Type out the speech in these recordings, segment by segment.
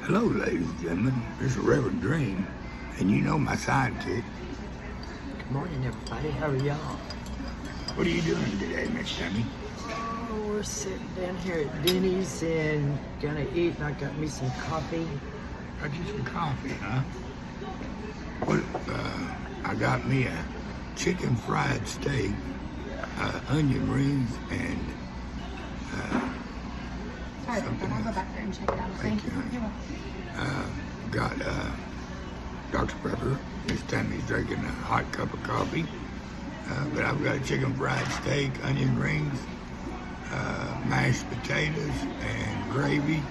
Hello, ladies and gentlemen. This is Reverend Dream, and you know my sidekick. Good morning, everybody. How are y'all? What are you doing today, Miss Tammy? Oh, we're sitting down here at Denny's and gonna eat, and I got me some coffee. Got you some coffee, huh? What? I got me a chicken fried steak, onion rings, and Sorry, something I'll go else. back there and check it out. Thank you, honey. Got Dr. Pepper. Miss Tammy's drinking a hot cup of coffee. But I've got a chicken fried steak, onion rings, mashed potatoes, and gravy.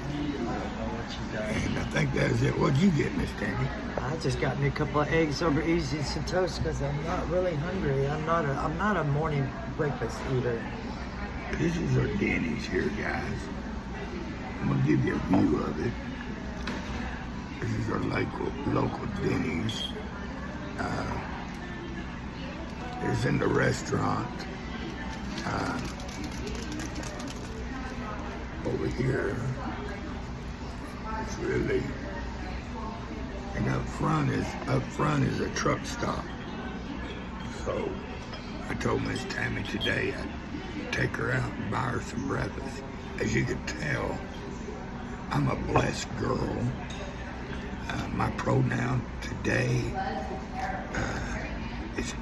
And I think that is it. What'd you get, Miss Tammy? I just got me a couple of eggs over easy and some toast because I'm not really hungry. I'm not a morning breakfast eater. This is our Denny's here, guys. I'm gonna give you a view of it. This is our local Denny's. It's in the restaurant over here. It's really, and up front is a truck stop. So I told Miss Tammy today I'd take her out and buy her some breakfast. As you can tell, I'm a blessed girl. My pronoun today is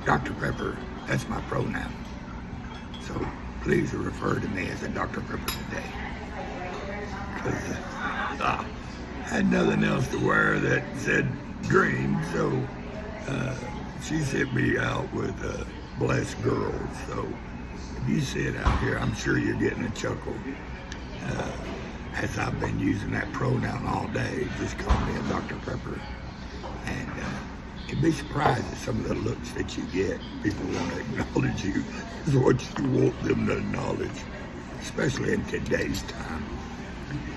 Dr. Pepper. That's my pronoun. So please refer to me as a Dr. Pepper today. Because I had nothing else to wear that said Dream, so she sent me out with a blessed girl. So if you see it out here, I'm sure you're getting a chuckle. As I've been using that pronoun all day, just call me a Dr. Pepper. And you'd be surprised at some of the looks that you get. People want to acknowledge you is what you want them to acknowledge, especially in today's time.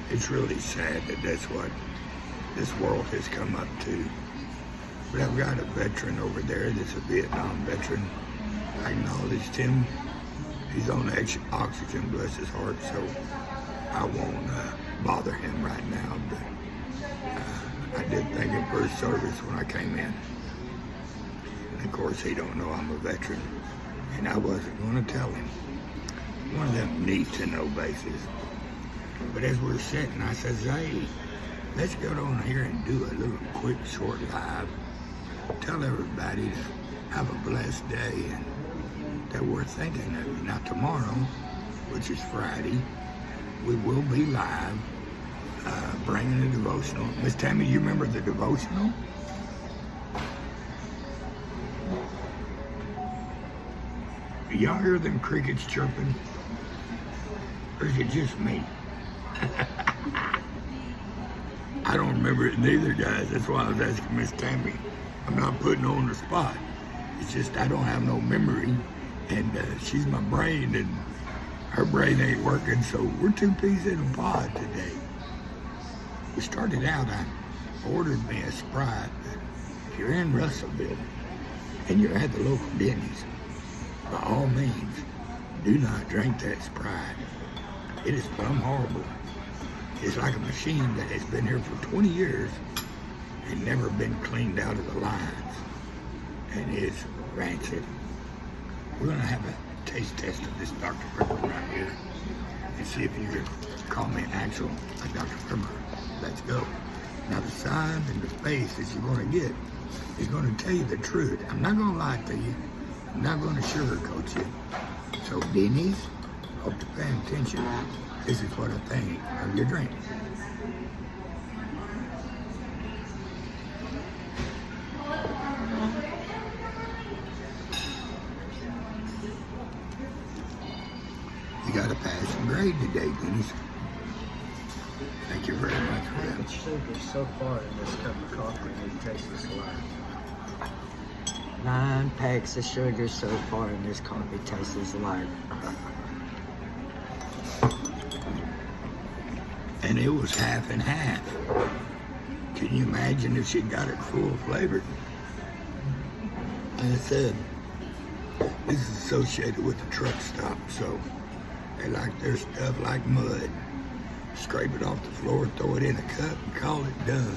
It's really sad that that's what this world has come up to. But I've got a veteran over there that's a Vietnam veteran. I acknowledged him. He's on oxygen, bless his heart, so I won't bother him right now. But I did thank him for his service when I came in. And of course, he don't know I'm a veteran, and I wasn't going to tell him. One of them need-to-know bases. But as we're sitting, I says, hey, let's go on here and do a little quick, short live. Tell everybody to have a blessed day and that we're thinking of you. Now tomorrow, which is Friday, we will be live, bringing a devotional. Miss Tammy, you remember the devotional? Y'all hear them crickets chirping? Or is it just me? I don't remember it neither, guys. That's why I was asking Miss Tammy. I'm not putting her on the spot. It's just I don't have no memory, and she's my brain, and her brain ain't working, so we're two peas in a pod today. We started out, I ordered me a Sprite. If you're in Russellville and you're at the local Denny's, by all means, do not drink that Sprite. It is plumb horrible. It's like a machine that has been here for 20 years and never been cleaned out of the lines, and is rancid. We're gonna have a taste test of this Dr. Pepper right here and see if you can call me an actual Dr. Pepper. Let's go. Now the sign and the face that you're gonna get is gonna tell you the truth. I'm not gonna lie to you. I'm not gonna sugarcoat you. So Denny's, hope you're paying attention. This is what I think of your drink. You got to pass some grade today, Denny's. Thank you very much for that. The sugar so far in this cup of coffee, it tastes like 9 packs of sugar so far in this coffee tastes like. And it was half and half. Can you imagine if she got it full flavored? Like I said, this is associated with the truck stop, so they like their stuff like mud. scrape it off the floor, throw it in a cup, and call it done.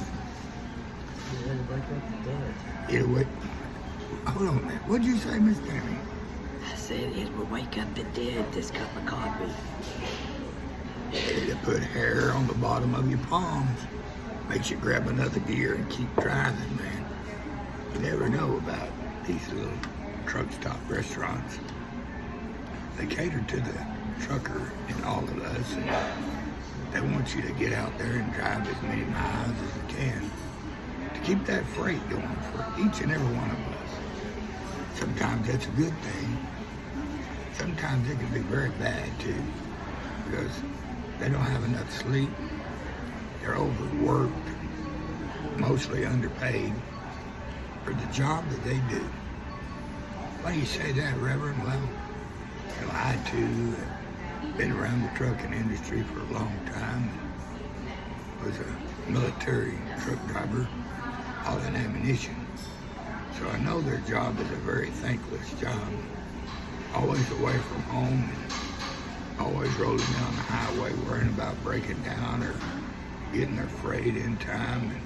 It'll wake up the dead. It'll wake. Hold on a minute. What'd you say, Miss Tammy? I said it will wake up the dead, this cup of coffee. It'll put hair on the bottom of your palms. Makes you grab another gear and keep driving, man. You never know about these little truck stop restaurants. They cater to the trucker and all of us, and they want you to get out there and drive as many miles as you can to keep that freight going for each and every one of us. Sometimes that's a good thing. Sometimes it can be very bad too, because they don't have enough sleep. They're overworked, mostly underpaid for the job that they do. Why do you say that, Reverend? Well, you know, I too have been around the trucking industry for a long time. Was a military truck driver, all in ammunition. So I know their job is a very thankless job. Always away from home, and always rolling down the highway worrying about breaking down or getting their freight in time. And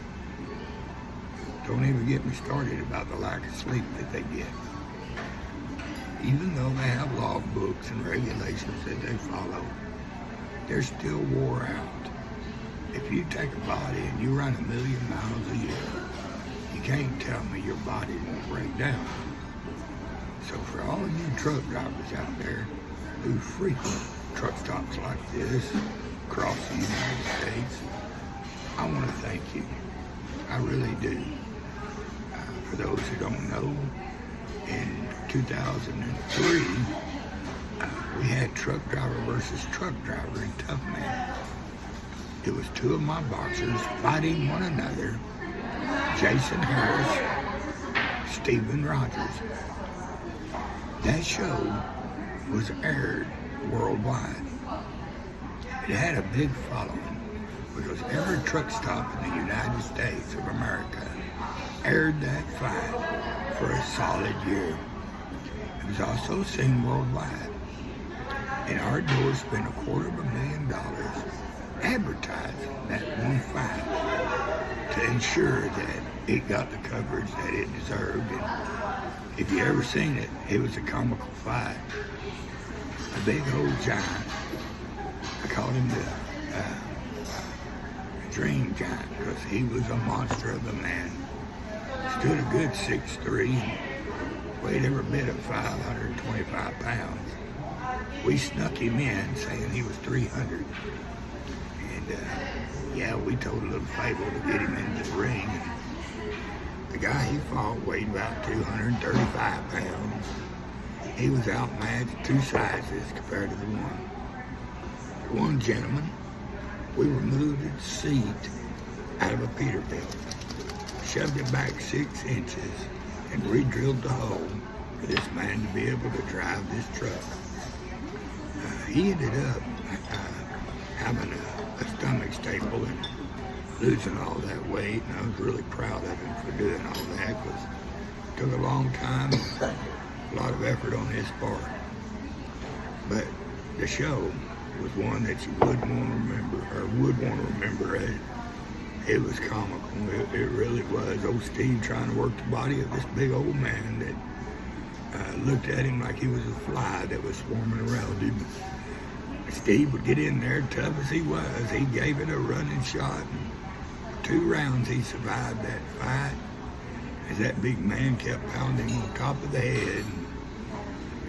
don't even get me started about the lack of sleep that they get. Even though they have logbooks and regulations that they follow, they're still wore out. If you take a body and you run 1,000,000 miles a year, you can't tell me your body won't break down. So for all of you truck drivers out there who frequent truck stops like this across the United States, I want to thank you. I really do. For those who don't know, in 2003, we had truck driver versus truck driver in Tough Man. It was two of my boxers fighting one another, Jason Harris, Stephen Rogers. That show was aired worldwide. It had a big following because every truck stop in the United States of America aired that fight for a solid year. It was also seen worldwide. And our doors spent $250,000 advertising that one fight to ensure that it got the coverage that it deserved. And if you ever seen it, it was a comical fight. A big old giant. I called him the Dream Giant because he was a monster of a man. Stood a good 6'3", weighed every bit of 525 pounds. We snuck him in saying he was 300. And yeah, we told a little fable to get him into the ring. The guy he fought weighed about 235 pounds. He was outmatched 2 sizes compared to the one. The one gentleman, we removed his seat out of a Peterbilt, shoved it back 6 inches, and re-drilled the hole for this man to be able to drive this truck. He ended up having a stomach staple and losing all that weight, and I was really proud of him for doing all that because it took a long time, a lot of effort on his part. But the show was one that you would want to remember, or would want to remember. It was comical. It really was. Old Steve trying to work the body of this big old man that looked at him like he was a fly that was swarming around him. Steve would get in there, tough as he was. He gave it a running shot. And 2 rounds he survived that fight as that big man kept pounding on top of the head.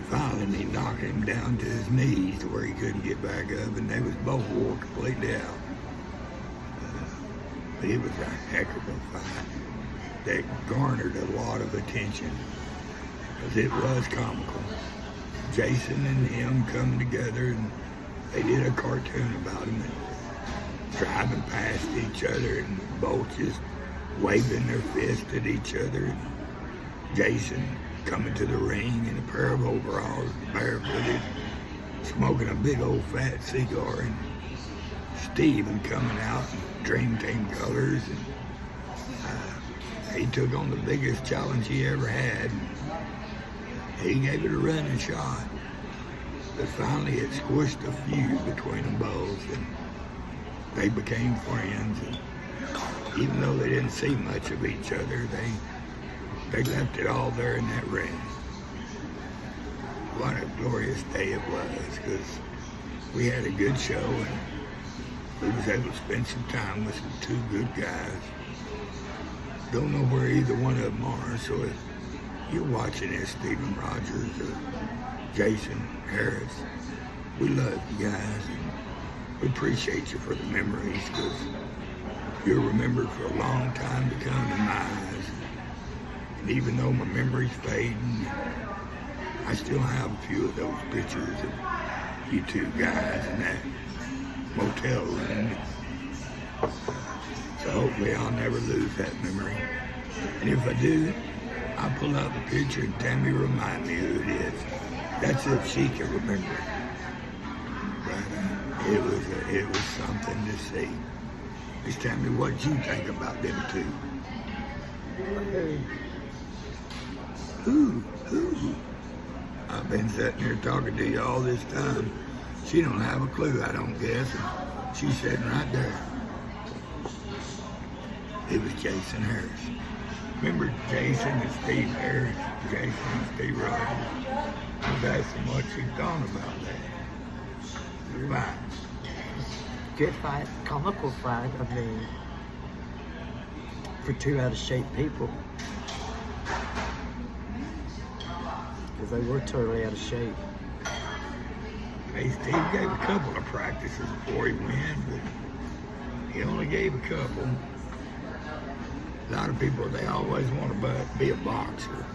Finally, he knocked him down to his knees to where he couldn't get back up, and they was both wore completely out. But it was a heck of a fight that garnered a lot of attention because it was comical. Jason and him come together, and they did a cartoon about him and driving past each other, and both just waving their fist at each other. And Jason coming to the ring in a pair of overalls, barefooted, smoking a big old fat cigar, and Steven coming out in Dream Team colors, and he took on the biggest challenge he ever had. He gave it a running shot, but finally it squished a feud between them both, and they became friends. And even though they didn't see much of each other, they left it all there in that ring. What a glorious day it was, because we had a good show and we was able to spend some time with some two good guys. Don't know where either one of them are, so if you're watching this, Stephen Rogers or Jason Harris, we love you guys and we appreciate you for the memories, because you're remembered for a long time to come in my eyes. And even though my memory's fading, I still have a few of those pictures of you two guys in that motel room. So hopefully I'll never lose that memory. And if I do, I'll pull out the picture and Tammy remind me who it is. That's if she can remember. But it was something to see. Just tell me what you think about them two. Who? I've been sitting here talking to you all this time. She don't have a clue, I don't guess. And she's sitting right there. It was Jason Harris. Remember Jason and Steve Harris? Jason and Steve Rogers. I was asking what she thought about that. Right. Good fight, comical fight. I mean, for two out of shape people. Because they were totally out of shape. Hey, Steve gave a couple of practices before he went, but he only gave a couple. A lot of people, they always want to be a boxer.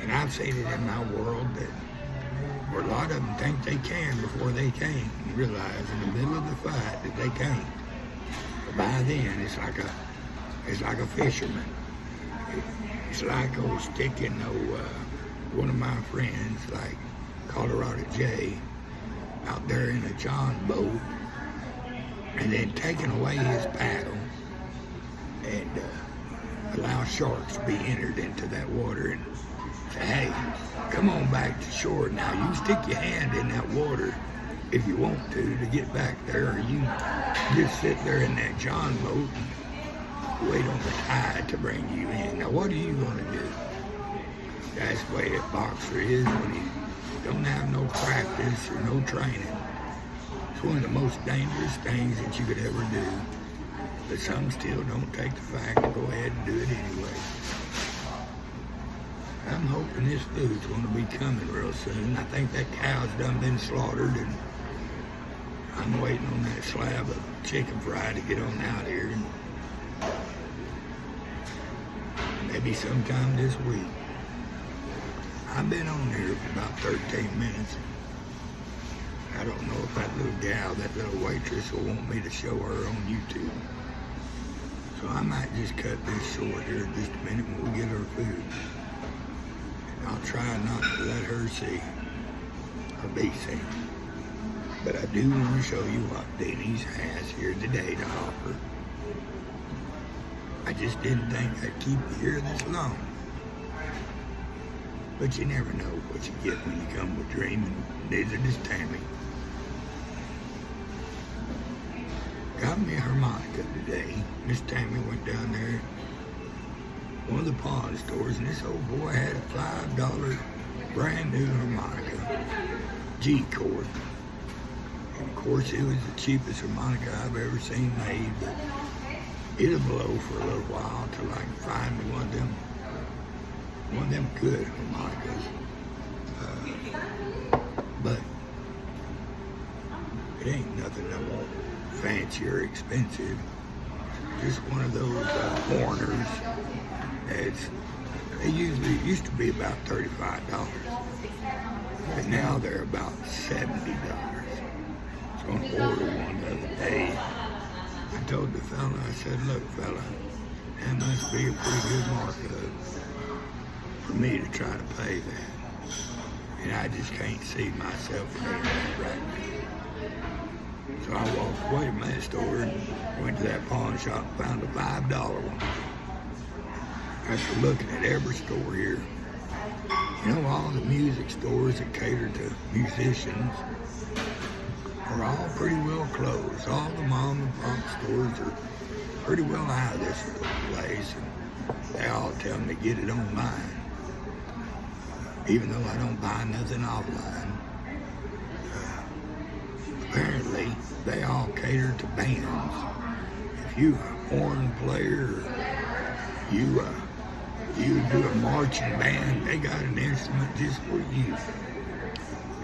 And I've seen it in my world that where a lot of them think they can before they can't. You realize in the middle of the fight that they can't. But by then, it's like a fisherman. It's like sticking one of my friends, like Colorado Jay, out there in a John boat, and then taking away his paddle and allow sharks to be entered into that water and say, hey, come on back to shore now. You stick your hand in that water if you want to get back there, or you just sit there in that John boat and wait on the tide to bring you in. Now, what are you going to do? That's the way a boxer is when you don't have no practice or no training. It's one of the most dangerous things that you could ever do. But some still don't take the fact to go ahead and do it anyway. I'm hoping this food's going to be coming real soon. I think that cow's done been slaughtered, and I'm waiting on that slab of chicken fry to get on out here. And maybe sometime this week. I've been on here for about 13 minutes. I don't know if that little gal, that little waitress will want me to show her on YouTube. So I might just cut this short here in just a minute when we get her food. And I'll try not to let her see or be seen. But I do want to show you what Denny's has here today to offer. I just didn't think I'd keep you here this long. But you never know what you get when you come with dreaming. Neither does Tammy. Got me a harmonica today. Miss Tammy went down there, one of the pawn stores, and this old boy had a $5 brand new harmonica, G chord. And of course, it was the cheapest harmonica I've ever seen made, but it'll blow for a little while till I can find one of them good harmonicas. But it ain't nothing that won't fancy or expensive. Just one of those foreigners. They usually used to be about $35, but now they're about $70. I was going to order one the other day. I told the fella, I said, look fella, that must be a pretty good markup for me to try to pay that. And I just can't see myself paying that right now. So I walked away from that store and went to that pawn shop and found a $5 one. After looking at every store here, you know, all the music stores that cater to musicians, are all pretty well closed. All the mom and pop stores are pretty well out of this place, and they all tell me to get it online. Even though I don't buy nothing offline. Apparently, they all cater to bands. If you a horn player, you do a marching band, they got an instrument just for you.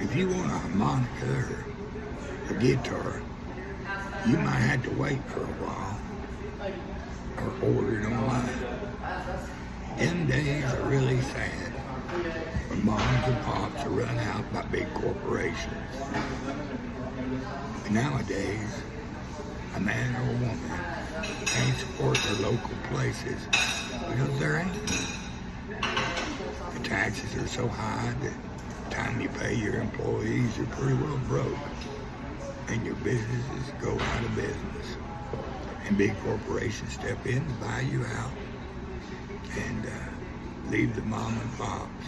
If you want a harmonica or a guitar, you might have to wait for a while or order it online. Them days are really sad when moms and pops are run out by big corporations. Nowadays, a man or a woman can't support their local places because there ain't any. The taxes are so high that the time you pay your employees, you're pretty well broke, and your businesses go out of business. And big corporations step in to buy you out and leave the mom and pops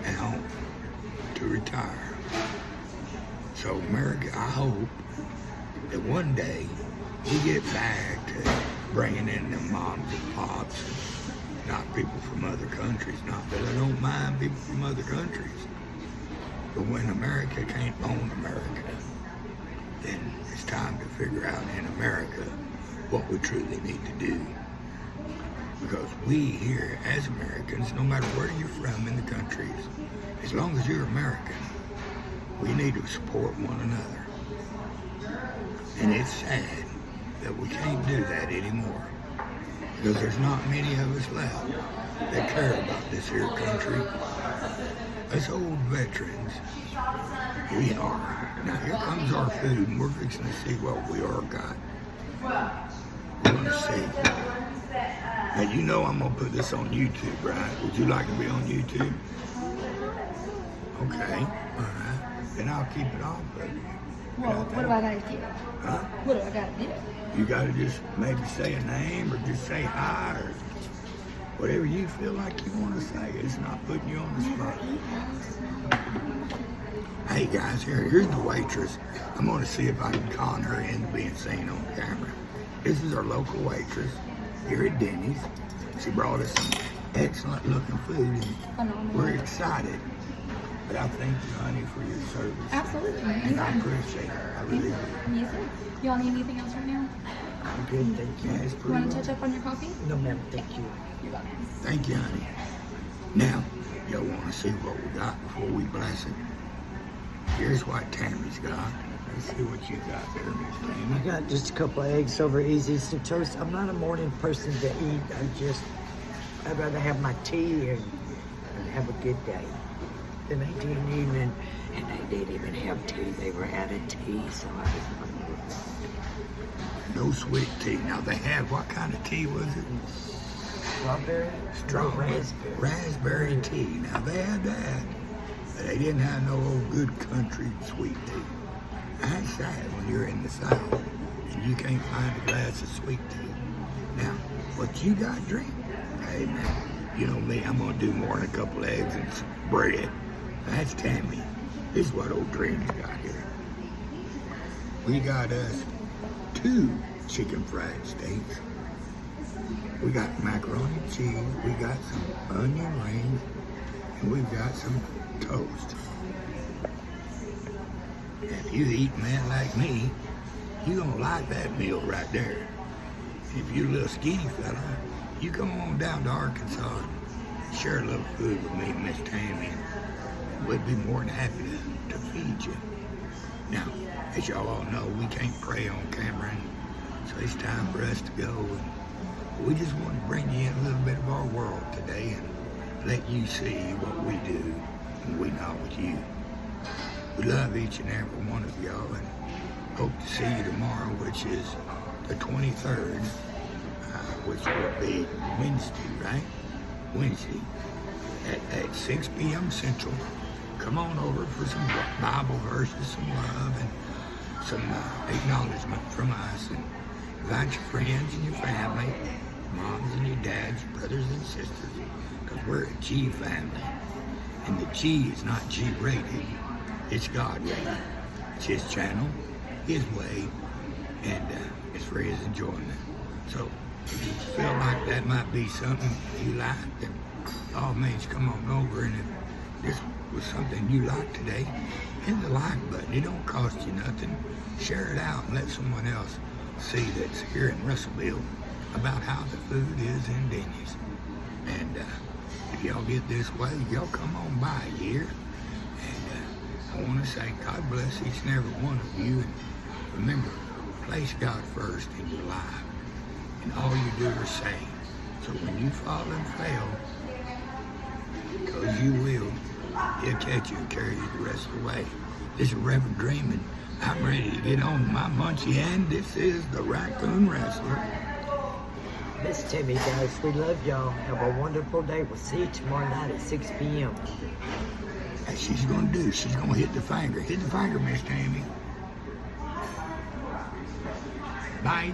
at home to retire. So America, I hope that one day we get back to bringing in the moms and pops, and not people from other countries. Not that I don't mind people from other countries, but when America can't own America, then it's time to figure out in America what we truly need to do. Because we here as Americans, no matter where you're from in the countries, as long as you're American, we need to support one another. And it's sad that we can't do that anymore, because there's not many of us left that care about this here country. Us old veterans, we are. Now here comes our food, and we're fixing to see what we are got. We're gonna see. Now you know I'm gonna put this on YouTube, right? Would you like to be on YouTube? Okay, all right. Then I'll keep it off of you. Well, what do I gotta do? Huh? What do I gotta do? You gotta just maybe say a name or just say hi or whatever you feel like you want to say. It's not putting you on the spot. Hey guys, here's the waitress. I'm gonna see if I can con her into being seen on camera. This is our local waitress here at Denny's. She brought us some excellent looking food and we're excited. But I thank you, honey, for your service. Absolutely. And I appreciate it. I really do. Yes, sir. Y'all need anything else right now? I'm good, thank you. Yeah, it's You pretty want to well. touch up on your coffee? No, ma'am, thank you. You're welcome. Thank you, honey. Now, y'all want to see what we got before we bless it? Here's what Tammy's got. Let's see what you got there, Miss Tammy. I got just a couple of eggs over easy, some toast. I'm not a morning person to eat. I'd rather have my tea and have a good day. Then they didn't even, and they didn't even have tea. They were out of tea, so I was wondering. No sweet tea. Now they have, what kind of tea was it? Strawberry? Strawberry. Raspberry. Raspberry tea. Now they had that, but they didn't have no old good country sweet tea. That's sad when you're in the South and you can't find a glass of sweet tea. Now, what you got to drink? Hey man, you know me, I'm gonna do more than a couple eggs and some bread. That's Tammy. This is what old Dream's got here. We got us 2 chicken fried steaks. We got macaroni and cheese. We got some onion rings. And we've got some toast. If you eat man like me, you're gonna like that meal right there. If you're a little skinny fella, you come on down to Arkansas and share a little food with me and Miss Tammy. We'd be more than happy to feed you. Now, as y'all all know, we can't pray on camera, so it's time for us to go. And we just want to bring you in a little bit of our world today and let you see what we do and we know with you. We love each and every one of y'all and hope to see you tomorrow, which is the 23rd, which will be Wednesday, right? Wednesday at 6 p.m. Central. Come on over for some Bible verses, some love, and some acknowledgement from us. And invite your friends and your family, moms and your dads, your brothers and sisters, because we're a G family. And the G is not G-rated, it's God-rated. It's His channel, His way, and it's for His enjoyment. So if you feel like that might be something you like, then all means come on over. And if this was something you like today, hit the like button. It don't cost you nothing. Share it out and let someone else see that's here in Russellville about how the food is in Denny's. And if y'all get this way, y'all come on by here. And I want to say God bless each and every one of you. And remember, place God first in your life. And all you do is say. So when you fall and fail, because you will, He'll catch you and carry you the rest of the way. This is Reverend Dreamin'. I'm ready to get on my munchie, and this is the Raccoon Wrestler. Miss Timmy, guys, we love y'all. Have a wonderful day. We'll see you tomorrow night at 6 p.m. As she's going to do, she's going to hit the finger. Hit the finger, Miss Tammy. Bye.